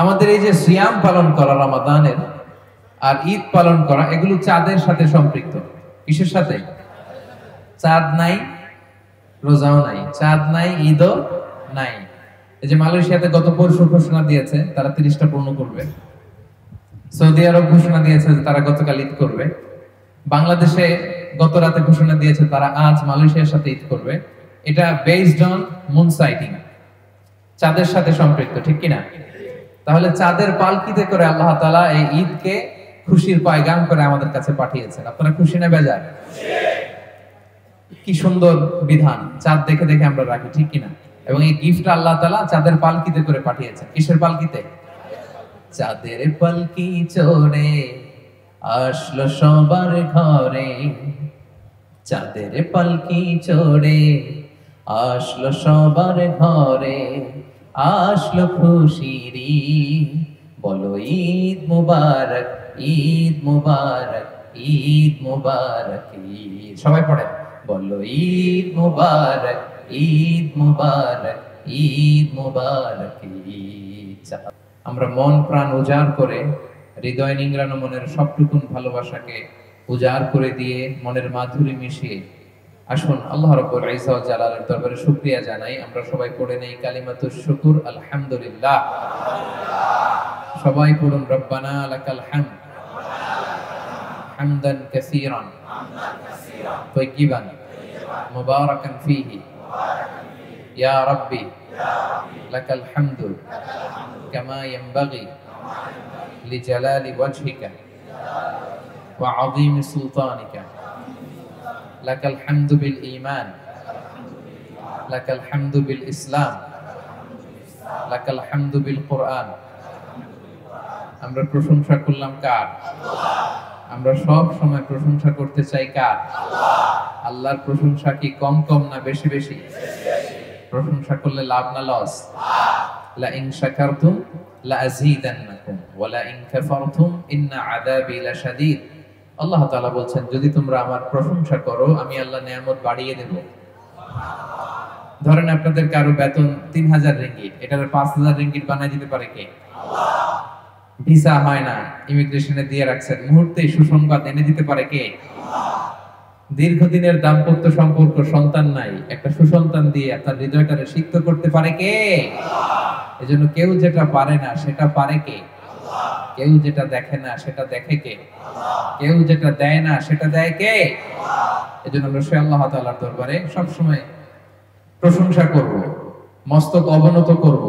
আমাদের এই যে সিয়াম পালন করা রমাদানের আর ঈদ পালন করা, এগুলো চাঁদের সাথে সম্পৃক্ত। কিসের সাথে? চাঁদ নাই রোজাও নাই, চাঁদ নাই ঈদও নাই। এই যে মালয়েশিয়াতে গত পরশু ঘোষণা দিয়েছে তারা 30টা পূর্ণ করবে। সৌদি আরব ঘোষণা দিয়েছে যে তারা গতকাল ঈদ করবে। বাংলাদেশে গত রাতে ঘোষণা দিয়েছে তারা আজ মালয়েশিয়ার সাথে ঈদ করবে। এটা বেসড অন মুন সাইটিং, চাঁদের সাথে সম্পৃক্ত, ঠিক কিনা? তাহলে চাঁদের পালকিতে করে আল্লাহ তাআলা এই ঈদকে খুশির পয়গাম করে আমাদের কাছে পাঠিয়েছেন। আপনারা খুশি না বেজার? কি সুন্দর বিধান, চাঁদ দেখে দেখে আমরা রাখি, ঠিক কিনা? এবং এই গিফট আল্লাহ তাআলা চাঁদের পালকিতে করে পাঠিয়েছেন। কিসের পালকিতে? চাঁদের পালকি চড়ে আসলো সবার ঘরে, চাঁদের পালকি চড়ে আসলো সবার ঘরে, আসলো খুশির ঈদ, বলো ঈদ মুবারক, ঈদ মুবারক, ঈদ মুবারক ঈদ। সবাই পড়ে, বলো ঈদ মুবারক, ঈদ মুবারক, ঈদ মুবারক ঈদ। আমরা মন প্রাণ উজাড় করে, হৃদয় নিংড়ানো মনের সবটুকুন ভালোবাসাকে উজাড় করে দিয়ে, মনের মাধুরী মিশিয়ে আসুন আল্লাহ রাব্বুল ইজ্জত ওয়াল জালালের দরবারে শুকরিয়া জানাই। আমরা সবাই পড়ে নেই কালিমাতুশ শুকর, আলহামদুলিল্লাহ। সবাই পড়ুন, রব্বানা লাকাল হামদ হামদান কাসীরান তাইয়িবান মুবারাকান ফীহি ইয়া রাব্বি লাকাল হামদু কামা ইয়ানবাগি লিজালালি ওয়াজহিকা ওয়া আযীমি সুলতানিকা। লাকাল হামদু বিল ঈমান, লাকাল হামদু বিল ইসলাম, লাকাল হামদু বিল কুরআন। আমরা প্রশংসা করলাম কার? আমরা সব সময় প্রশংসা করতে চাই কার? আল্লাহর প্রশংসা কি কম কম না বেশি বেশি? প্রশংসা করলে লাভ না লস? লা ইন শাকারতুম লা আযীদান্নাকুম ওয়া লা ইন কাফারতুম ইন্না আযাবি লাশাদীদ। আল্লাহ তাআলা বলছেন, যদি তোমরা আমার প্রশংসা করো আমি আল্লাহ নিয়ামত বাড়িয়ে দেব। ধরেন আপনাদের কারো বেতন 3000 রিঙ্গিট, এটার 5000 রিঙ্গিট বানাই দিতে পারে কে? আল্লাহ। ভিসা হয় না, ইমিগ্রেশনে দিয়ে রাখছেন, মুহূর্তে সুসংবাদ এনে দিতে পারে কে? আল্লাহ। দীর্ঘদিনের দাম্পত্য সম্পর্ক, সন্তান নাই, একটা সুসন্তান দিয়ে আপনার হৃদয়টারে সিক্ত করতে পারে কে? আল্লাহ। এজন্য কেউ যেটা পারে না সেটা পারে কে? আল্লাহ। কেউ যেটা দেখে না সেটা দেখে কে? আল্লাহ। কেউ যেটা দেয় না সেটা দেয় কে? আল্লাহ। এজন্য আমরা সে আল্লাহ তাআলার দরবারে সব সময় প্রশংসা করব, মস্তক অবনত করব,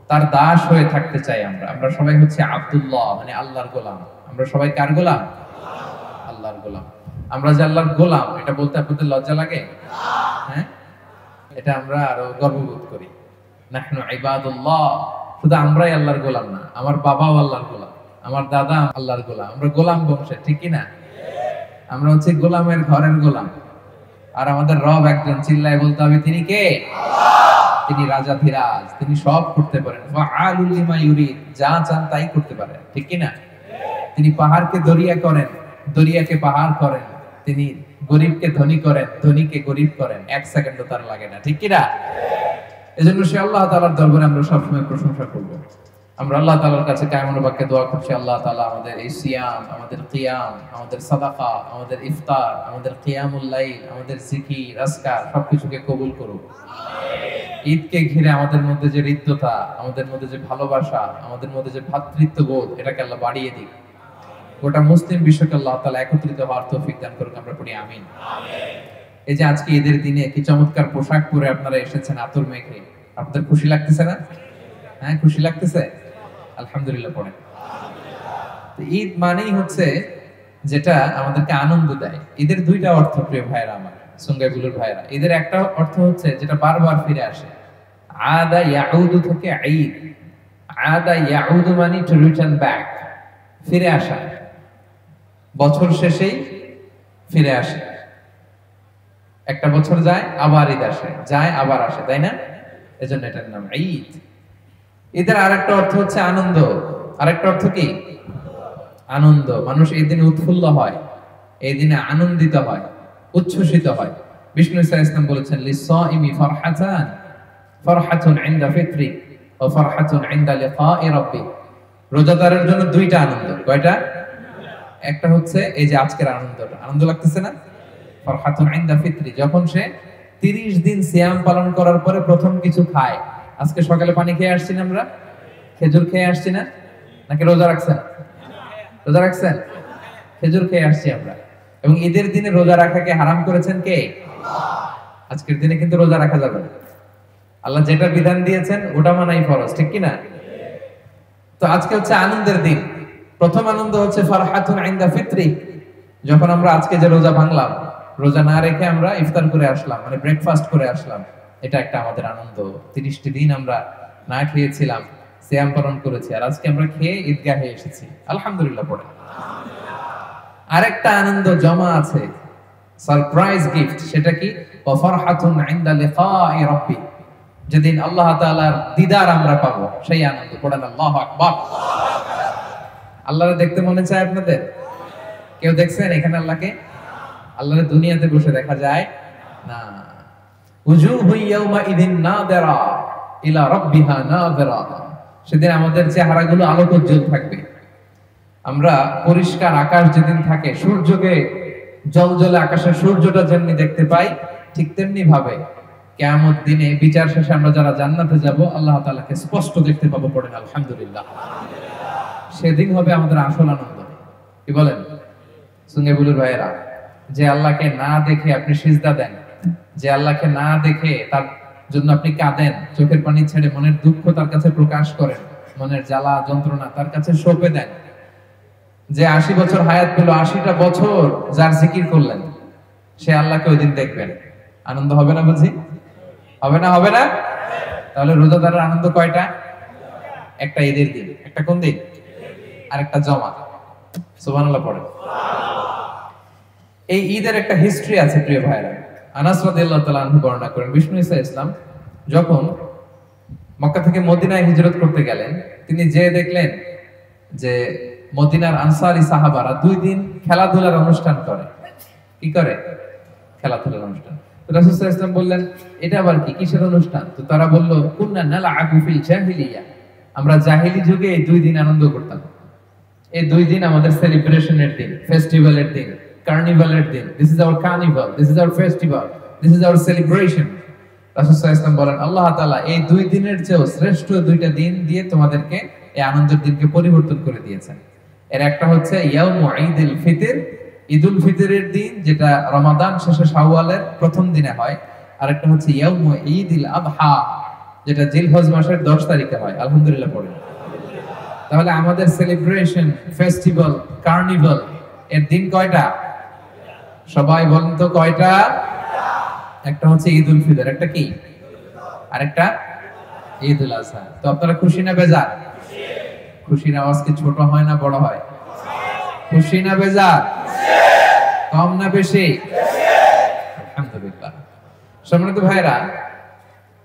তার দাস হয়ে থাকতে চাই। আমরা সবাই হচ্ছে আব্দুল্লাহ, মানে আল্লাহর গোলাম। আমরা সবাই কার গোলাম? আল্লাহর গোলাম। আমরা যে আল্লাহর গোলাম, এটা বলতে আপনাদের লজ্জা লাগে? হ্যাঁ, এটা আমরা আরো গর্ববোধ করি। নাহনু ইবাদুল্লাহ। শুধু আমরাই আল্লাহর গোলাম না, আমার বাবাও আল্লাহর গোলাম, আমার দাদা আল্লাহর গোলাম। আমরা গোলাম বংশের, ঠিক কি না? আমরা হচ্ছে গোলামের ঘরের গোলাম। আর আমাদের রব একজন, চিল্লায় বলতে হবে তিনি কে? আল্লাহ। তিনি রাজাধিরাজ, তিনি সব করতে পারেন। ফাআলুল লিমা ইউরিদ, যা চান তাই করতে পারেন, ঠিক কি না? তিনি পাহাড়কে দরিয়া করেন, দরিয়াকে পাহাড় করেন। তিনি গরিবকে ধনী করেন, ধনীকে গরিব করেন। এক সেকেন্ডও তার লাগে না, ঠিক কি না? এজন্য সে আল্লাহ তাআলার দরবারে আমরা সবসময় প্রশংসা করব। আমরা আল্লাহ তাআলার কাছে কায়মন বাক্যে দোয়া করছি, আল্লাহ তাআলা আমাদের এই সিয়াম, আমাদের কিয়াম, আমাদের সাদাকা, আমাদের ইফতার, আমাদের কিয়ামুল লাইল, আমাদের জিকির, আজকার সবকিছুকে কবুল করুক। ঈদকে ঘিরে আমাদের মধ্যে যে হৃদ্যতা, আমাদের মধ্যে যে ভালোবাসা, আমাদের মধ্যে যে ভ্রাতৃত্ববোধ, এটাকে আল্লাহ বাড়িয়ে দিক। গোটা মুসলিম বিশ্বকে আল্লাহ তাআলা একত্রিত হওয়ার তৌফিক দান করুক। আমরা পড়ি আমিন। এই যে আজকে ঈদের দিনে কি চমৎকার পোশাক পরে আপনারা এসেছেন আতর মেখে, আপনাদের খুশি লাগতেছে না? হ্যাঁ, খুশি লাগতেছে? আলহামদুলিল্লাহ পড়েন। ঈদ মানেই হচ্ছে যেটা আমাদেরকে আনন্দ দেয়। ঈদের দুইটা অর্থ, প্রিয় ভাইরা আমার, সুঙ্গাইগুলোর ভাইরা। ঈদের একটা অর্থ হচ্ছে যেটা বারবার ফিরে আসে, আদা ইয়াউদু থেকে ঈদ। আদা ইয়াউদু মানে টু রিটার্ন ব্যাক, ফিরে আসা। বছর শেষেই ফিরে আসে। একটা বছর যায় আবার ঈদ আসে, যায় আবার আসে, তাই না? এজন্য এটার নাম ঈদ। ঈদের আরেকটা অর্থ হচ্ছে আনন্দ। আরেকটা অর্থ কি? আনন্দ। মানুষ এই দিনে উৎফুল্ল হয়, এই দিনে আনন্দিত হয়, উচ্ছ্বসিত হয়। বিষ্ণু সাল্লাল্লাহু আলাইহি ওয়াসাল্লাম বলেছেন, লিস-সাইমি ফারহাতান, ফারহাতুন ইনদা ফিত্রি ওয়া ফারহাতুন ইনদা লিকাই রাব্বি। রোজাদারের জন্য দুইটা আনন্দ। কয়টা? একটা হচ্ছে এই যে আজকের আনন্দটা, আনন্দ লাগতেছে না? ফারহাতুন ইনদা ফিতরি, যখন সে 30 দিন সিয়াম পালন করার পরে প্রথম কিছু খায়। আজকে সকালে পানি খেয়ে আসছি না আমরা, খেজুর খেয়ে আসছি না, নাকি রোজা রাখছেন? রোজা রাখছেন, খেজুর খেয়ে আসছি আমরা। এবং ঈদের দিনে রোজা রাখাকে হারাম করেছেন কে? আজকের দিনে কিন্তু রোজা রাখা যাবে না। আল্লাহ যেটা বিধান দিয়েছেন ওটা মানাই ফরজ, ঠিক কি না? তো আজকে হচ্ছে আনন্দের দিন। প্রথম আনন্দ হচ্ছে ফারহাতুন ইনদা ফিতরি, যখন আমরা আজকে যে রোজা ভাঙলাম, রোজা না রেখে আমরা ইফতার করে আসলাম, মানে ব্রেকফাস্ট করে আসলাম, এটা একটা আমাদের আনন্দ। 30টি দিন আমরা না খেয়েছিলাম, সিয়াম পালন করেছি, আর আজকে আমরা খেয়ে ঈদগাহে এসেছি, আলহামদুলিল্লাহ পড়ে। আরেকটা আনন্দ জমা আছে, সারপ্রাইজ গিফট। সেটা কি? ওয়া ফারহাতুন ইনদা লিকাই রাব্বি, যেদিন আল্লাহ তাআলার দিদার আমরা পাবো, সেই আনন্দ। পড়েন আল্লাহু আকবার। আল্লাহকে দেখতে মনে চায় আপনাদের? কেউ দেখছেন এখানে আল্লাহকে? আল্লাহর দুনিয়াতে বসে দেখা যায় না। উজুহু ইয়াউমা ইদিন নাযিরা ইলা রাব্বিহা নাযিরা, সেদিন আমাদের চেহারাগুলো আলোকোজ্জ্বল থাকবে। আমরা পরিষ্কার আকাশ যেদিন থাকে, সূর্যকে জ্বলজ্বলে আকাশের সূর্যটা যেমনি দেখতে পাই, ঠিক তেমনি ভাবে কিয়ামত দিনে বিচার শেষে আমরা যারা জান্নাতে যাব, আল্লাহ তাআলাকে স্পষ্ট দেখতে পাবো। পড়েন আলহামদুলিল্লাহ। সেদিন হবে আমাদের আসল আনন্দ। কি বলেন সুঙ্গেবুলুর ভাইয়েরা? যে আল্লাহকে না দেখে আপনি সিজদা দেন, যে আল্লাহকে না দেখে তার জন্য আপনি কাঁদেন, চোখের পানি ছেড়ে মনের দুঃখ তার কাছে প্রকাশ করেন, মনের জ্বালা যন্ত্রণা তার কাছে সঁপে দেন, যে 80 বছর হায়াত পেল, 80টা বছর যার জিকির করলেন, সে আল্লাহকে ওই দিন দেখবেন। আনন্দ হবে না বুঝি? হবে না? হবে না? তাহলে রোজাদারের আনন্দ কয়টা? একটা ঈদের দিন, একটা কোন দিন, আর একটা জমা। সুবহানাল্লাহ পড়ে। এই ঈদের একটা হিস্ট্রি আছে প্রিয় ভাইরা। আনাস রাদিয়াল্লাহু তাআলা আনহু বর্ণনা করেন, বিষ্ণু ঈসা ইসলাম যখন মক্কা থেকে মদিনায় হিজরত করতে গেলেন, তিনি যে দেখলেন যে মদিনার আনসারী সাহাবারা 2 দিন খেলাধুলার অনুষ্ঠান করে। কি করে? খেলাধুলার অনুষ্ঠান। তো রাসূল সাল্লাল্লাহু আলাইহি ওয়াসাল্লাম বললেন, এটা আবার কি, কিসের অনুষ্ঠান? তো তারা বলল, কুননা নালআবু ফিল জাহিলিয়া, আমরা জাহিলি যুগে এই 2 দিন আনন্দ করতাম। এই 2 দিন আমাদের সেলিব্রেশনের দিন, ফেস্টিভ্যালের দিন, কার্নিভালের দিন। This is our carnival, this is our festival, this is our celebration. রাসূল সাল্লাল্লাহু আলাইহি ওয়াসাল্লাম বলেন, আল্লাহ তাআলা এই 2 দিনের চেয়েও শ্রেষ্ঠ 2টা দিন দিয়ে তোমাদেরকে এই আনন্দের দিনকে পরিবর্তন করে দিয়েছেন। এর একটা হচ্ছে ইয়াউমু ঈদুল ফিতর, ঈদুল ফিতরের দিন, যেটা রমাদান শেষে শাওয়ালের প্রথম দিনে হয়। আর একটা হচ্ছে ইয়াউমু ঈদুল আযহা, যেটা জিলহজ মাসের 10 তারিখে হয়। আলহামদুলিল্লাহ পড়ে। তাহলে আমাদের সেলিব্রেশন, ফেস্টিভ্যাল, কার্নিভাল এর দিন কয়টা? সবাই বলেন তো কয়টা? একটা হচ্ছে ঈদুল ফিতর, একটা কি, আরেকটা ঈদুল আযহা। তো আপনারা খুশি না বেজার? খুশির আওয়াজ কি ছোট হয় না বড় হয়? খুশি না বেজার? কম না বেশি? আলহামদুলিল্লাহ। সম্মানিত ভাইরা,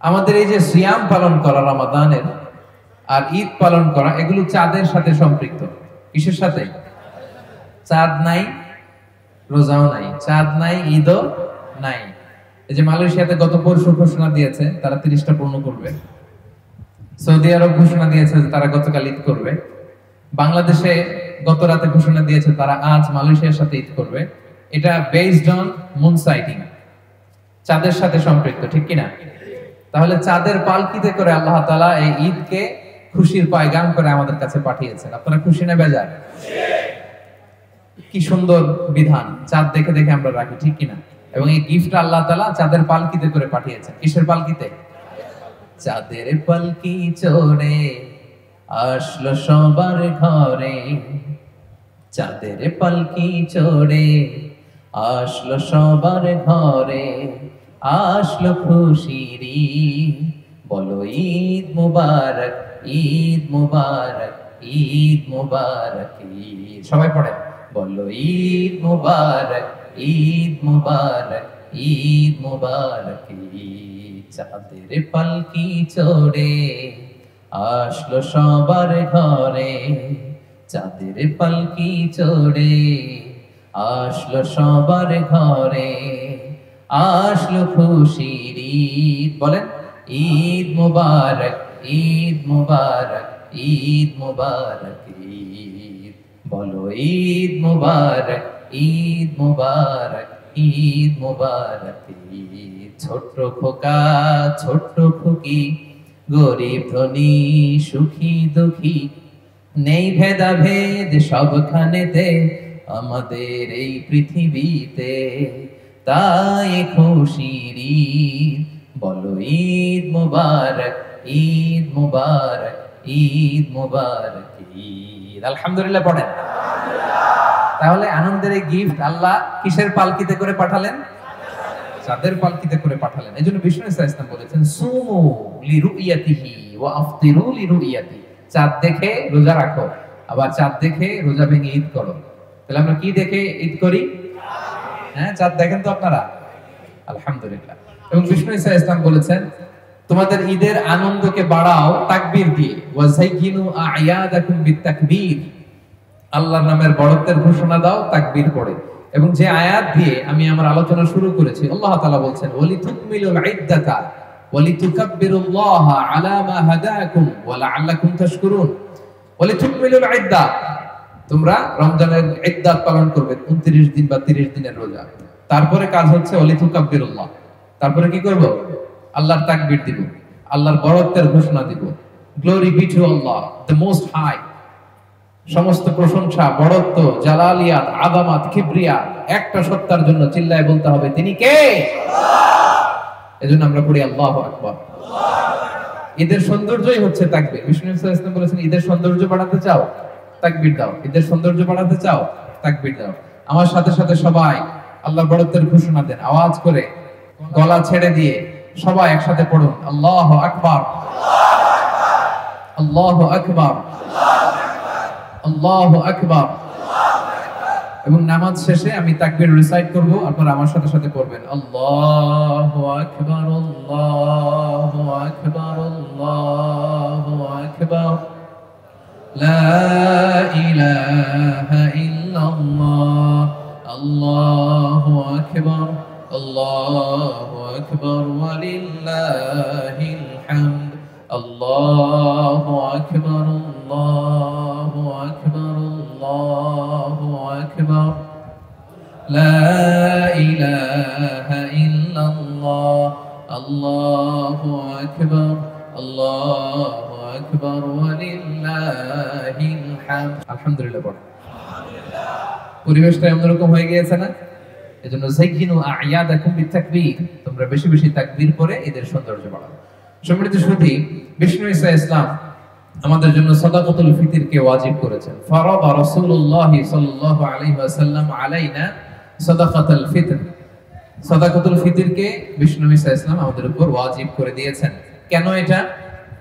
আমাদের এই যে সিয়াম পালন করা রমাদানের আর ঈদ পালন করা, এগুলো চাঁদের সাথে সম্পৃক্ত। কিসের সাথে? চাঁদ নাই রোজাও নাই, চাঁদ নাই ঈদও নাই। এই যে মালয়েশিয়াতে গত পরশু ঘোষণা দিয়েছে তারা 30টা পূর্ণ করবে। সৌদি আরব ঘোষণা দিয়েছে যে তারা গতকাল ঈদ করবে। বাংলাদেশে গত রাতে ঘোষণা দিয়েছে তারা আজ মালয়েশিয়ার সাথে ঈদ করবে। এটা বেসড অন মুন সাইটিং, চাঁদের সাথে সম্পৃক্ত, ঠিক কিনা? তাহলে চাঁদের পালকিতে করে আল্লাহ তাআলা এই ঈদকে খুশির পয়গাম করে আমাদের কাছে পাঠিয়েছেন। আপনারা খুশি না বেজার? কি সুন্দর বিধান, চাঁদ দেখে দেখে আমরা রাখি, ঠিক কিনা? এবং এই গিফটটা আল্লাহ তাআলা চাঁদের পালকিতে করে পাঠিয়েছেন। কিসের পালকিতে? চাঁদের পালকি চড়ে আসলো সবার ঘরে, চাঁদের পালকি চড়ে আসলো সবার ঘরে, আসলো খুশির ঈদ, বলো ঈদ মুবারক, ঈদ মুবারক, ঈদ মুবারক ঈদ। সবাই পড়ে, বলো ঈদ মুবারক, ঈদ মুবারক, ঈদ মুবারক ঈদ। চাঁদের পালকি চড়ে আসলো সবার ঘরে, চাঁদের পালকি চড়ে আসলো সবার ঘরে, আসলো খুশির ঈদ। বলেন ঈদ মুবারক, ঈদ মুবারক, ঈদ মুবারক ঈদ, বলো ঈদ মুবারক ঈদ মুবারক ঈদ মুবারক ঈদ। ছোট্ট খোকা ছোট্ট খুকি, গরিব ধনী সুখী দুঃখী, নেই ভেদাভেদ সবখানেতে আমাদের এই পৃথিবীতে, তাই খুশির ঈদ, বলো ঈদ মুবারক ঈদ মুবারক ঈদ মুবারক ঈদ। আলহামদুলিল্লাহ পড়েন। তাহলে আনন্দের এই গিফট আল্লাহ কিসের পালকিতে করে পাঠালেন? চাঁদের পালকিতে করে পাঠালেন। এজন্য বিষ্ণু ইসা ইসলাম বলেছেন, সুমু লিরুইয়াতিহি ওয়া আফতিরু লিরুইয়াতি। চাঁদ দেখে রোজা রাখো, আবার চাঁদ দেখে রোজা ভেঙে ঈদ করো। তাহলে আমরা কি দেখে ঈদ করি? হ্যাঁ, চাঁদ দেখেন তো আপনারা? আলহামদুলিল্লাহ। এবং বিষ্ণু ইসা ইসলাম বলেছেন, তোমাদের ঈদের আনন্দকে বাড়াও তাকবীর দিয়ে, ওয়াজাইয়িনু আ'য়াদাকুম বিতাকবীর। আল্লাহর নামের বড়ত্বের ঘোষণা দাও তাকবীর পড়ে। এবং যে আয়াত দিয়ে আমি আমার আলোচনা শুরু করেছি, আল্লাহ তাআলা বলছেন, ওয়ালিতুকমিলুল ইদ্দাতা ওয়ালিতুকাব্বিরুল্লাহা আলা মা হাদাকুম ওয়া লাআল্লাকুম তাশকুরুন। ওয়ালিতুকমিলুল ইদ্দা, তোমরা রমজানের ইদ্দাত পালন করবে, 29 দিন বা 30 দিনের রোজা। তারপরে কাজ হচ্ছে ওয়ালিতুকাব্বিরুল্লাহ, তারপরে কি করব? আল্লাহর তাকবীর দিব, আল্লাহর বড়ত্বের ঘোষণা দিব। Glory be to Allah the most high. সমস্ত প্রশংসা, বড়ত্ব, জালালিয়াত, আযামাত, কিবরিয়া একটা সত্তার জন্য চিল্লায় বলতে হবে, তিনি কে? আল্লাহ। এজন্য আমরা পড়ি আল্লাহু আকবার। ঈদের সৌন্দর্যই হচ্ছে তাকবীর। বিষ্ণু সাল্লাল্লাহু আলাইহি ওয়াসাল্লাম বলেছেন, ঈদের সৌন্দর্য বাড়াতে চাও, তাকবীর দাও। ঈদের সৌন্দর্য বাড়াতে চাও, তাকবীর দাও। আমার সাথে সাথে সবাই আল্লাহর বড়ত্বের ঘোষণা দেন, আওয়াজ করে, গলা ছেড়ে দিয়ে সবাই একসাথে পড়ুন, আল্লাহু আকবার আল্লাহু আকবার আল্লাহু আকবার। এবং নামাজ শেষে আমি তাকবীর রিসাইট করব, আপনারা আমার সাথে সাথে পড়বেন, আল্লাহু আকবার আল্লাহু আকবার আল্লাহু আকবার লা ইলাহা ইল্লাল্লাহ আল্লাহু আকবার আল্লাহু আকবার ওয়া লিল্লাহিল হামদ আল্লাহু আকবার আল্লাহু আকবার আল্লাহু আকবার লা ইলাহা ইল্লাল্লাহ আল্লাহু আকবার আল্লাহু আকবার ওয়া লিল্লাহিল হামদ। আলহামদুলিল্লাহ পড়ো। পরিবেশটা এরকম হয়ে গিয়েছে না? এজন্য যাইয়িনু আ'য়াদাকুম বিতাকবীর, তোমরা বেশি বেশি তাকবীর পড়ে এদের সৌন্দর্য বাড়াও। সম্মানিত সুধী, বিষ্ণু ইসা ইসলাম আমাদের জন্য সাদাকাতুল ফিতরকে ওয়াজিব করেছেন। ফারাদা রাসূলুল্লাহ সাল্লাল্লাহু আলাইহি ওয়াসাল্লাম আলাইনা সাদাকাতুল ফিতর। সাদাকাতুল ফিতরকে বিষ্ণু ইসা ইসলাম আমাদের উপর ওয়াজিব করে দিয়েছেন। কেন এটা?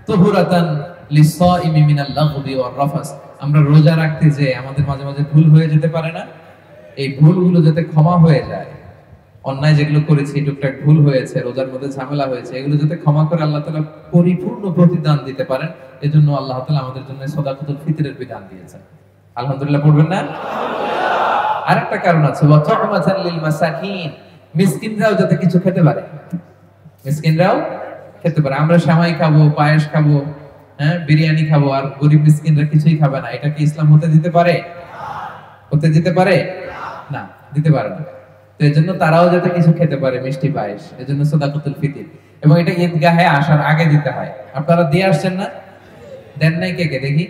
তুহুরাতান লিসাইমি মিনাল লাগবি ওয়ার রাফাস। আমরা রোজা রাখতে যে আমাদের মাঝে মাঝে ভুল হয়ে যেতে পারে না? এই ভুলগুলো যাতে ক্ষমা হয়ে যায়, অন্যায় যেগুলো করেছি, টুকটাক ভুল হয়েছে, রোজার মধ্যে ঝামেলা হয়েছে, এগুলো যাতে ক্ষমা করে আল্লাহ তাআলা পরিপূর্ণ প্রতিদান দিতে পারেন, এজন্য আল্লাহ তাআলা আমাদের জন্য সাদাকাতুল ফিতরের বিধান দিয়েছেন। আলহামদুলিল্লাহ পড়বেন না? আরেকটা কারণ আছে, ওয়া তু'মাতান লিল মাসাকিন, মিসকিনরাও যাতে কিছু খেতে পারে, মিসকিনরাও খেতে পারে। আমরা সেমাই খাবো, পায়েস খাবো, হ্যাঁ, বিরিয়ানি খাবো, আর গরিব মিসকিনরা কিছুই খাবে না, এটা কি ইসলাম হতে দিতে পারে? হতে দিতে পারে না, দিতে পারে না। তো এজন্য তারাও যাতে কিছু খেতে পারে, মিষ্টি পায়েস, এজন্য সাদাকাতুল ফিতর। এবং এটা ঈদগাহে আসার আগে দিতে হয়। আপনারা দিয়ে আসছেন না? দেন নাই কে কে দেখি?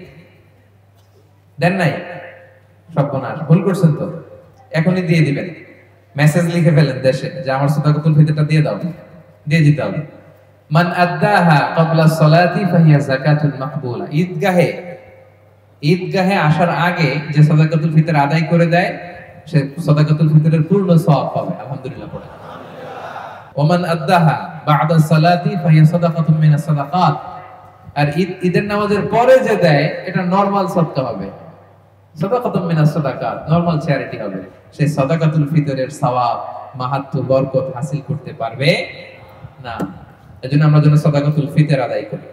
দেন নাই? সর্বনাশ, ভুল করছেন তো, এখনই দিয়ে দিবেন। মেসেজ লিখে ফেলেন দেশে যে আমার সাদাকাতুল ফিতরটা দিয়ে দাও, দিয়ে দিতে হবে। মান আদ্দাহা ক্বাবলা সলাতি ফাহিয়া যাকাতুন মাকবুলা। ঈদগাহে আসার আগে যে সাদাকাতুল ফিতর আদায় করে দেয়, সে সাদাকাতুল ফিতরের পূর্ণ সওয়াব পাবে। আলহামদুলিল্লাহ পড়ে। ওমান আদ্দাহা বা'দা সালাতি ফাহিয়া সাদাকাতুম মিনাস সাদাকাত। আর ঈদের নামাজের পরে যে দেয়, এটা নরমাল সদকা হবে, সাদাকাতুম মিনাস সাদাকাত, নরমাল চ্যারিটি হবে। সেই সাদাকাতুল ফিতরের সওয়াব, মাহাত্ম্য, বরকত হাসিল করতে পারবে না। এজন্য আমরা যেন সাদাকাতুল ফিতর আদায় করি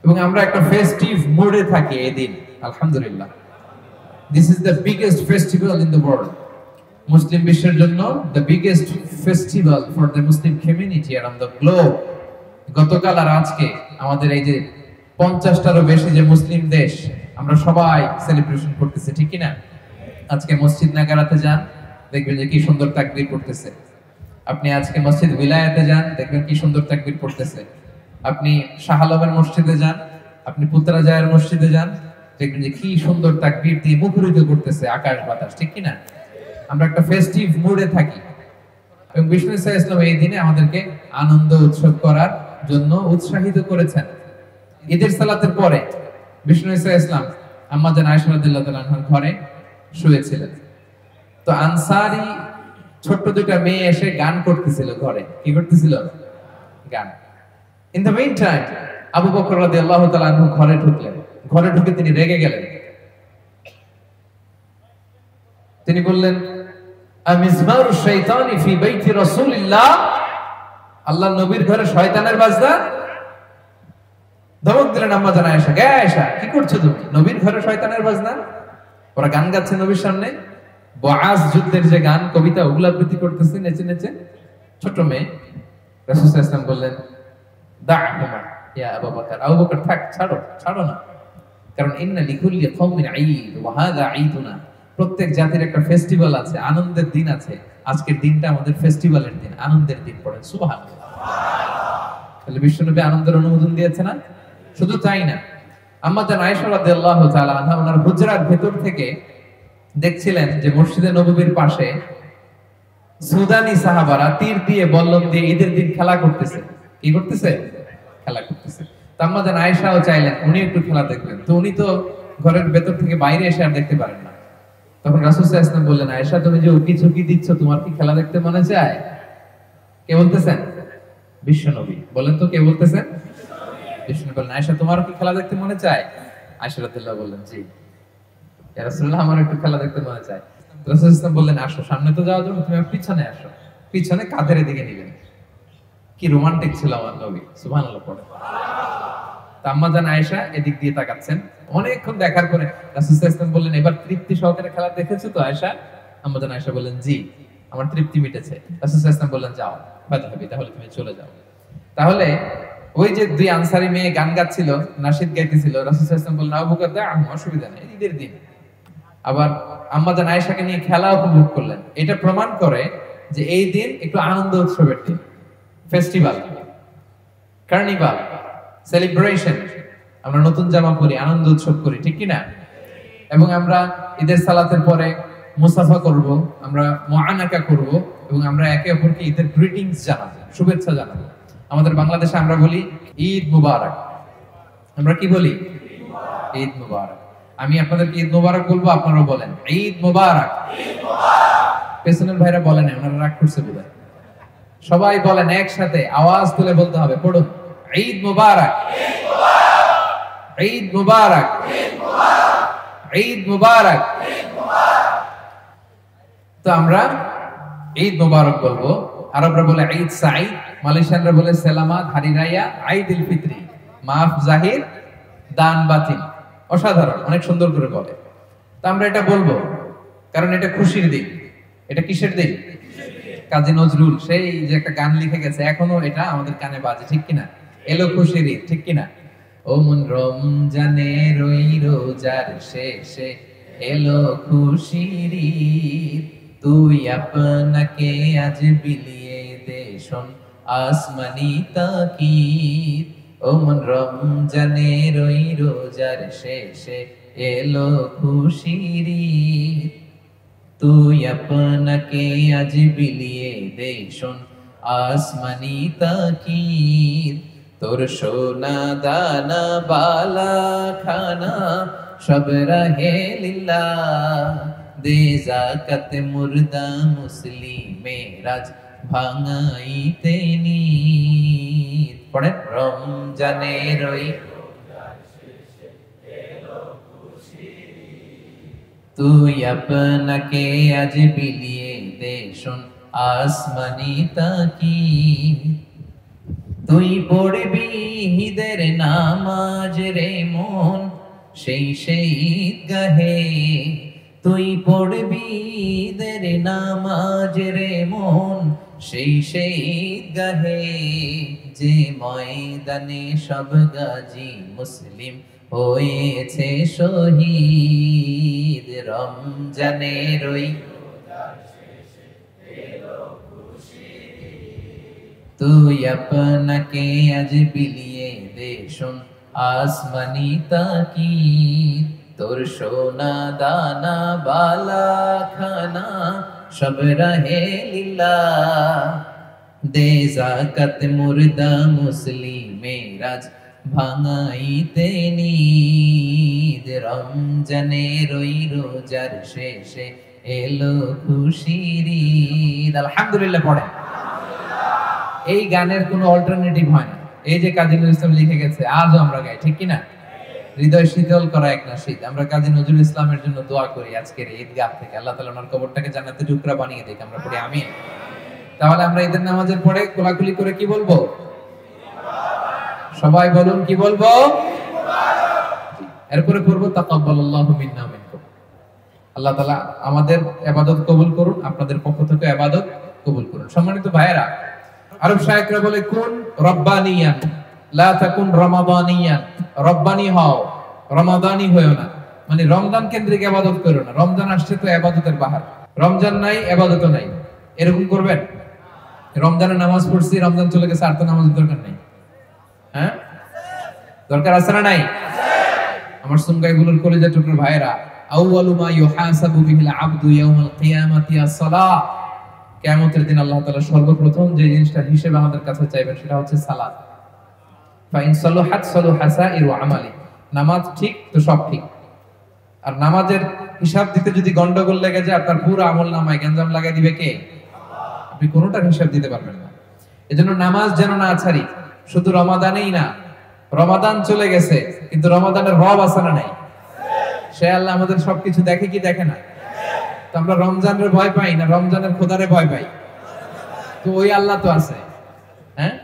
এবং আমরা একটা ফেস্টিভ মুডে থাকি এই দিন। আলহামদুলিল্লাহ, this is the biggest festival in the world. মুসলিম বিশ্বের জন্য the biggest festival for the Muslim community around the globe. গতকাল আর আজকে আমাদের এই যে 50টারও বেশি যে মুসলিম দেশ, আমরা সবাই সেলিব্রেশন করতেছি, ঠিক কি না? আজকে মসজিদ নাগারাতে যান, দেখবেন যে কি সুন্দর তাকবীর পড়তেছে। আপনি আজকে মসজিদ উলায়াতে যান, দেখবেন কি সুন্দর তাকবীর পড়তেছে। আপনি শাহ আলমের মসজিদে যান, আপনি পুত্রাজায়ের মসজিদে যান, দেখবেন যে কি সুন্দর তাকবীর দিয়ে মুখরিত করতেছে আকাশ বাতাস, ঠিক কি না? আমরা একটা ফেস্টিভ মুডে থাকি। এবং বিষ্ণু ইসলাম এই দিনে আমাদেরকে আনন্দ উৎসব করার জন্য উৎসাহিত করেছেন। ঈদের সালাতের পরে বিষ্ণু ইসলাম আম্মা জান আয়েশা রাদিয়াল্লাহু তাআলা আনহার ঘরে শুয়েছিলেন। তো আনসারী ছোট্ট দুইটা মেয়ে এসে গান করতেছিল ঘরে। কি করতেছিল? গান। In the meantime Abu Bakr রাদিয়াল্লাহু তাআলা আনহু ঘরে ঢুকলেন। ঘরে ঢুকে তিনি রেগে গেলেন। তিনি বললেন, আমিজমারু শাইতানি ফি বাইতি রাসূলিল্লাহ, আল্লাহর নবীর ঘরে শয়তানের বাজনা। ধমক দিলেন আম্মা জান আয়েশা, কে আয়েশা কি করছো তুমি? নবীর ঘরে শয়তানের বাজনা? ওরা গান গাচ্ছে নবীর সামনে, বআস যুদ্ধের যে গান কবিতা ওগুলা আবৃত্তি করতেছে নেচে নেচে। ছোট মেয়ে। রাসূল সাল্লাল্লাহু আলাইহি ওয়াসাল্লাম বললেন, দা'হুমা ইয়া আবু বকর, আবু বকর থাক, ছাড়ো না, কারণ ইন্না লিকুল্লি কওমিন ঈদ ওয়া হাযা ঈদুনা, প্রত্যেক জাতির একটা ফেস্টিভ্যাল আছে, আনন্দের দিন আছে। আজকের দিনটা আমাদের ফেস্টিভ্যালের দিন, আনন্দের দিন। পড়েন সুবহানাল্লাহ। তাহলে বিশ্বনবী আনন্দের অনুমোদন দিয়েছে না? শুধু তাই না, আম্মা জান আয়েশা রাদিয়াল্লাহু তাআলা আনহা ওনার হুজরার ভেতর থেকে দেখছিলেন যে মসজিদে নববীর পাশে সুদানি সাহাবারা তীর দিয়ে বল্লম দিয়ে ঈদের দিন খেলা করতেছে। কি করতেছে? খেলা করতেছে। তো আম্মা জান আয়েশাও চাইলেন উনি একটু খেলা দেখবেন। তো উনি তো ঘরের ভেতর থেকে বাইরে এসে আর দেখতে পারেন না। তখন রাসূল সাল্লাল্লাহু আলাইহি ওয়াসাল্লাম বললেন, আয়েশা তুমি যে উকি ঝুঁকি দিচ্ছ, তোমার কি খেলা দেখতে মনে চায়? কে বলতেছেন? বিশ্বনবী। বলেন তো কে বলতেছেন? বিশ্বনবী বললেন, আয়েশা তোমার কি খেলা দেখতে মনে চায়? আয়েশা রাদিয়াল্লাহু বললেন, জি ইয়া রাসূলুল্লাহ, আমার একটু খেলা দেখতে মনে চায়। রাসূল সাল্লাল্লাহু আলাইহি ওয়াসাল্লাম বললেন, আসো, সামনে তো যাওয়া যাবে, তুমি পিছনে আসো। পিছনে কাঁধের দিকে নিলেন। কি রোমান্টিক ছিল আমার নবী, সুবহানাল্লাহ পড়ে। আম্মা জান আয়েশা এদিক দিয়ে তাকাচ্ছেন। অনেকক্ষণ দেখার পরে রাসূল সাল্লাল্লাহু আলাইহি ওয়াসাল্লাম বললেন, এবার তৃপ্তি সহকারে খেলা দেখেছো তো আয়েশা? আম্মা জান আয়েশা বললেন, জি আমার তৃপ্তি মিটেছে। রাসূল সাল্লাল্লাহু আলাইহি ওয়াসাল্লাম বললেন, যাও ফাযহাবি, তাহলে তুমি চলে যাও। তাহলে ওই যে দুই আনসারী মেয়ে গান গাচ্ছিল, নাশিদ গাইতেছিল, রাসূল সাল্লাল্লাহু আলাইহি ওয়াসাল্লাম বললেন, আবু বকর দাও, অসুবিধা নেই, ঈদের দিন। আবার আম্মা জান আয়েশাকে নিয়ে খেলা উপভোগ করলেন। এটা প্রমাণ করে যে এই দিন একটু আনন্দ উৎসবের দিন, ফেস্টিভ্যাল, কার্নিভাল, সেলিব্রেশন। আমরা নতুন জামা পরি, আনন্দ উৎসব করি, ঠিক কি না? এবং আমরা ঈদের সালাতের পরে মুসাফা করব, আমরা মুআনাকা করব, এবং আমরা একে অপরকে ঈদের গ্রিটিংস জানাবো, শুভেচ্ছা জানাবো। আমাদের বাংলাদেশে আমরা বলি ঈদ মুবারক। আমরা কি বলি? ঈদ মুবারক। আমি আপনাদেরকে ঈদ মুবারক বলবো, আপনারাও বলেন ঈদ মুবারক। পেছনের ভাইরা বলেন, ওনারা রাগ করছে বোধহয়। সবাই বলেন একসাথে, আওয়াজ তুলে বলতে হবে। পড়ুন, ঈদ মুবারক, ঈদ মুবারক, ঈদ মুবারক। তো আমরা ঈদ মুবারক বলবো। আরবরা বলে ঈদ সাঈদ, মালয়েশিয়ানরা বলে সালামাত, হারি রাইয়া, ঈদুল ফিতরি, মাফ জাহির, দান বাতিল। অসাধারণ, অনেক সুন্দর করে বলে। তো আমরা এটা বলবো কারণ এটা খুশির দিন। এটা কিসের দিন? কাজী নজরুল সেই যে একটা গান লিখে গেছে, এখনো এটা আমাদের কানে বাজে, ঠিক কিনা? এলো খুশির ঈদ, ঠিক কিনা? ও মন রমজানের ওই রোজার শেষে এলো খুশির ঈদ, তুই আপনাকে আজ বিলিয়ে দে শোন আসমানি তাকিদ। ও মন রমজানের ওই রোজার শেষে এলো খুশির ঈদ, তুই আপনাকে আজ বিলিয়ে দে শোন আসমানি তাকিদ। তোর সোনা দানা বালা খানা সব রাহে লিল্লাহ, দে যাকাত মুর্দা মুসলিমেরাজ ভাঙাইতে নিদ। পড়েন, রমজানের ওই তুই আপনাকে আজ বিলিয়ে দে শোন আসমানি তাকিদ। তুই পড়বি ঈদের নামাজ রে মন সেই ঈদগাহে, তুই পড়বি ঈদের নামাজ রে মন সেই ঈদগাহে। যে ময়দানে সব গাজী মুসলিম হয়েছে শহীদ, রমজানের ওই তুই আপনাকে আজ বিলিয়ে দে শোন আসমানি তাকিদ, তোর সোনা দানা বালা খানা সব রাহে লীলা, দে যাকাত মুর্দা মুসলিমেরাজ ভাঙাইতে নিদ, রমজানের ওই রোজার শেষে এলো খুশির ঈদ। আলহামদুলিল্লাহ পড়েন। এই গানের কোনো অল্টারনেটিভ হয় না। এই যে কাজী নজরুল ইসলাম লিখে গেছে, আজও আমরা গাই, ঠিক কিনা? হৃদয় শীতল করা এক নাশিদ। আমরা কাজী নজরুল ইসলামের জন্য দোয়া করি আজকের ঈদগাহ থেকে, আল্লাহ তাআলা ওনার কবরটাকে জান্নাতের টুকরা বানিয়ে দেখ। আমরা পড়ি আমিন। তাহলে আমরা ঈদের নামাজের পরে কোলাকুলি করে কি বলবো? সবাই বলুন, কি বলবো? এরপরে পড়বো তাকাব্বালাল্লাহু মিন্না ওয়া মিনকুম। আল্লাহ তাআলা আমাদের ইবাদত কবুল করুন, আপনাদের পক্ষ থেকে ইবাদত কবুল করুন। সম্মানিত ভাইয়েরা, আরব শায়েখরা বলে কোন রব্বানিয়ান লা তাকুন রমাদানিয়ান, রব্বানি হও, রমাদানি হয়ো না। মানে রমজান কেন্দ্রিক ইবাদত করো না। রমজান আসছে তো ইবাদতের বাহার, রমজান নাই ইবাদতও নাই, এরকম করবেন? রমজানে নামাজ পড়ছি, রমজান চলে গেছে, আর তো নামাজের দরকার নাই। হ্যাঁ, দরকার আছে না নাই? আমার সুঙ্গাইগুলোর কলিজা টুকরো ভাইয়েরা, আউয়ালু মা ইউহাসাবু বিহিল আবদু ইয়াউমাল কিয়ামাতি আস-সালাহ। কিয়ামতের দিন আল্লাহ তাআলা সর্বপ্রথম যে জিনিসটা হিসেবে আমাদের কাছে চাইবেন সেটা হচ্ছে সালাত। ফাইন সালাহাত সালাহা সাইরু আমালি, নামাজ ঠিক তো সব ঠিক। আর নামাজের হিসাব দিতে যদি গন্ডগোল লেগে যায়, আপনার পুরো আমলনামায় গঞ্জাম লাগাই দিবে কে? আপনি কোনোটার হিসাব দিতে পারবেন না। এজন্য নামাজ যেন না ছাড়ি, শুধু রমাদানেই না, রমাদান চলে গেছে কিন্তু রমাদানের রব আছে না নাই? সে আল্লাহ আমাদের সবকিছু দেখে কি দেখে না? তো আমরা রমজানের ভয় পাই না, রমজানের খোদারে ভয় পাই? তো ওই আল্লাহ তো আছে। হ্যাঁ,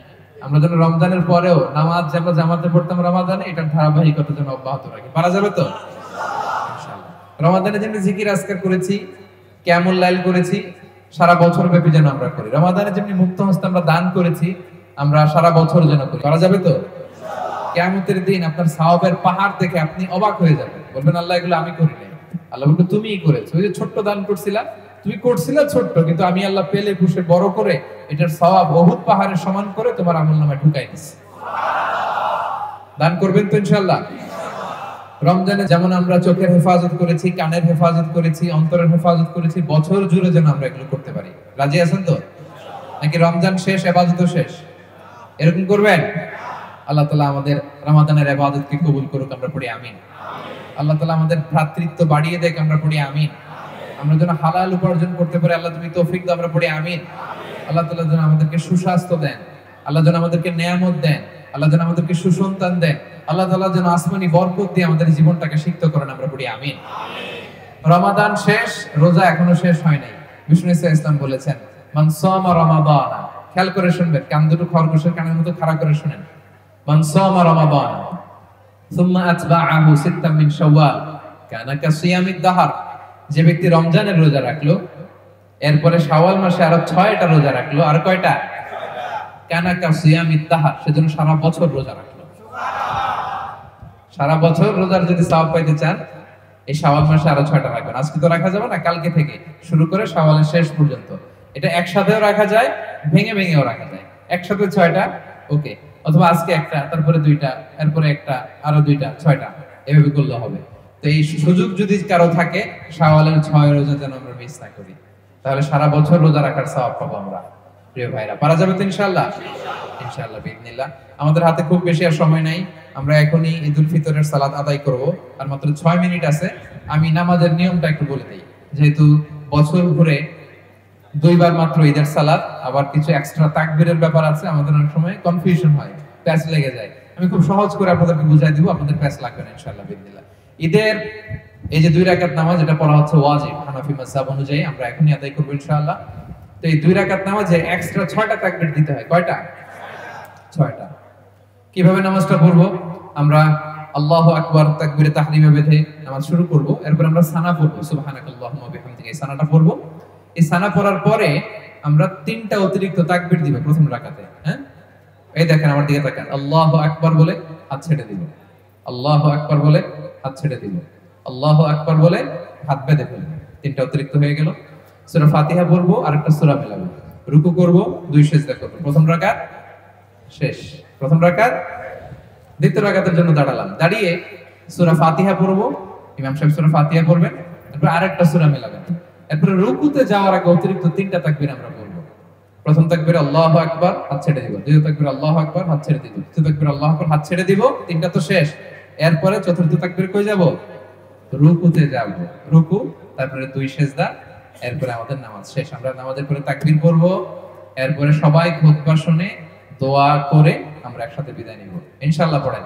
আমরা যেন রমজানের পরেও নামাজ যেমন জামাতে পড়তাম রমাদানে, এটার ধারাবাহিকতা যেন অব্যাহত রাখি। পারা যাবে তো ইনশাআল্লাহ। রমাদানে যেন জিকির আজকার করেছি, কিয়ামুল লাইল করেছি, সারা বছর ব্যাপী যেন আমরা করি। রমাদানে যেমনি মুক্ত হস্তে আমরা দান করেছি, আমরা সারা বছর যেন করি। পারা যাবে তো? কিয়ামতের দিন আপনার সওয়াবের পাহাড় দেখে আপনি অবাক হয়ে যাবেন, বলবেন আল্লাহ এগুলো আমি করি নাই। আল্লাহ বলবে তুমিই করেছো। ওই যে ছোট্ট দান করছিলা, তুমি করছিলা ছোট্ট, কিন্তু আমি আল্লাহ পেলে পুষে বড় করে এটার সওয়াব বহুত পাহাড়ের সমান করে তোমার আমলনামায় ঢুকাই দিছি। দান করবেন তো ইনশাআল্লাহ? রমজানে যেমন আমরা চোখের হেফাজত করেছি, কানের হেফাজত করেছি, অন্তরের হেফাজত করেছি, বছর জুড়ে যেন আমরা এগুলো করতে পারি। রাজি আছেন তো? নাকি রমজান শেষ ইবাদতও শেষ? এরকম করবেন? আল্লাহ তাআলা আমাদের রমাদানের ইবাদতকে কবুল করুক। আমরা পড়ি আমিন। আল্লাহ তাআলা আমাদের ভ্রাতৃত্ব বাড়িয়ে দেখ। আমরা পড়ি আমিন। আমরা যেন হালাল উপার্জন করতে পারি, আল্লাহ তুমি তৌফিক দাও। আমরা পড়ি আমিন। আল্লাহ তাআলা যেন আমাদেরকে সুস্বাস্থ্য দেন, আল্লাহ যেন আমাদেরকে নেয়ামত দেন, আল্লাহ যেন আমাদেরকে সুসন্তান দেন, আল্লাহ তাআলা যেন আসমানি বরকত দিয়ে আমাদের জীবনটাকে সিক্ত করেন। আমরা পড়ি আমিন। রমাদান শেষ, রোজা এখনো শেষ হয় নাই। বিষ্ণু ইসলাম বলেছেন, মান সামা রমাদান, খেয়াল করে শুনবেন, কান দুটো খরগোশের কানের মতো খাড়া করে শুনেন। মান সামা রমাদান সুম্মা আতবাআহু সিত্তাম মিন শাওয়াল কানা কাসিয়ামিদ দাহর, যে ব্যক্তি রমজানের রোজা রাখলো, এরপরে শাওয়াল মাসে আরো 6টা রোজা রাখলো, আর কয়টা? কানা কাসিয়ামিদ দাহর, সেজন্য সারা বছর রোজা রাখলো। সারা বছর রোজার যদি সওয়াব পাইতে চান, এই শাওয়াল মাসে আরো 6টা রাখবেন। আজকে তো রাখা যাবে না, কালকে থেকে শুরু করে শাওয়ালের শেষ পর্যন্ত। এটা একসাথেও রাখা যায়, ভেঙে ভেঙেও রাখা যায়। একসাথে 6টা ওকে, অথবা আজকে একটা, তারপরে 2টা, এরপরে একটা, আরো 2টা, 6টা, এভাবে করলে হবে। তো এই সুযোগ যদি কারো থাকে, শাওয়ালের 6 রোজা যেন আমরা মিস না করি, তাহলে সারা বছর রোজা রাখার সওয়াব পাবো আমরা। প্রিয় ভাইরা, পারা যাবে তো ইনশাআল্লাহ? ইনশাআল্লাহ বিইذنিল্লাহ। আমাদের হাতে খুব বেশি আর সময় নাই, আমরা এখনই ঈদুল ফিতরের সালাত আদায় করব, আর মাত্র 6 মিনিট আছে। আমি নামাজের নিয়মটা একটু বলে দেই, যেহেতু বছর ঘুরে 2 বার মাত্র ঈদের সালাত, আবার কিছু এক্সট্রা তাকবীরের ব্যাপার আছে, আমাদের অনেক সময় কনফিউশন হয়, প্যাচ লেগে যায়। আমি খুব সহজ করে আপনাদেরকে বুঝাই দিব, আপনাদের প্যাচ লাগবে না ইনশাআল্লাহ বিইذنিল্লাহ। ঈদের এই যে 2 রাকাত নামাজ, এটা পড়া হচ্ছে ওয়াজিব হানাফি মাযহাব অনুযায়ী, আমরা এখনই আদায় করব ইনশাআল্লাহ। তো এই 2 রাকাত নামাজে এক্সট্রা 6টা তাকবীর দিতে হয়। কয়টা? 6টা। কিভাবে নামাজটা পড়বো? আমরা আল্লাহু আকবার তাকবীরে তাহরিমে বেঁধে নামাজ শুরু করব, এরপর আমরা সানা পড়ব, সুবহানাকাল্লাহুম্মা ওয়া বিহামদিকা, এই সানাটা পড়ব। এই সানা পড়ার পরে আমরা 3টা অতিরিক্ত তাকবীর দিব প্রথম রাকাতে। হ্যাঁ, এই দেখেন আমার দিকে তাকান, আল্লাহু আকবার বলে হাত ছেড়ে দিব, আল্লাহু আকবার বলে হাত ছেড়ে দিব, আল্লাহু আকবার বলে হাত বেঁধে ফেলবো। তিনটা অতিরিক্ত হয়ে গেল। সূরা ফাতিহা পড়বো, আরেকটা সূরা মেলাবো, রুকু করব, দুই সিজদা করব। প্রথম রাকাত শেষ, প্রথম রাকাত। দ্বিতীয় রাকাতের জন্য দাঁড়ালাম, দাঁড়িয়ে সূরা ফাতিহা পড়বো, ইমাম সাহেব সূরা ফাতিহা পড়বেন, তারপর আরেকটা সূরা মেলাবেন। এরপরে রুকুতে যাওয়ার আগে অতিরিক্ত তিনটা তাকবীর আমরা পড়বো। প্রথম তাকবীর আল্লাহু আকবার, হাত ছেড়ে দিব। দ্বিতীয় তাকবীর আল্লাহু আকবার, হাত ছেড়ে দিব। তৃতীয় তাকবীর আল্লাহু আকবার, হাত ছেড়ে দিব। তিনটা তো শেষ। এরপরে চতুর্থ তাকবীর কই যাব? রুকুতে যাব। রুকু, তারপরে দুই সিজদা, এরপরে আমাদের নামাজ শেষ। আমরা নামাজের পরে তাকবীর পড়ব, এরপরে সবাই খুতবা শুনে দোয়া করে আমরা একসাথে বিদায় নিব। ইনশাআল্লাহ পড়েন।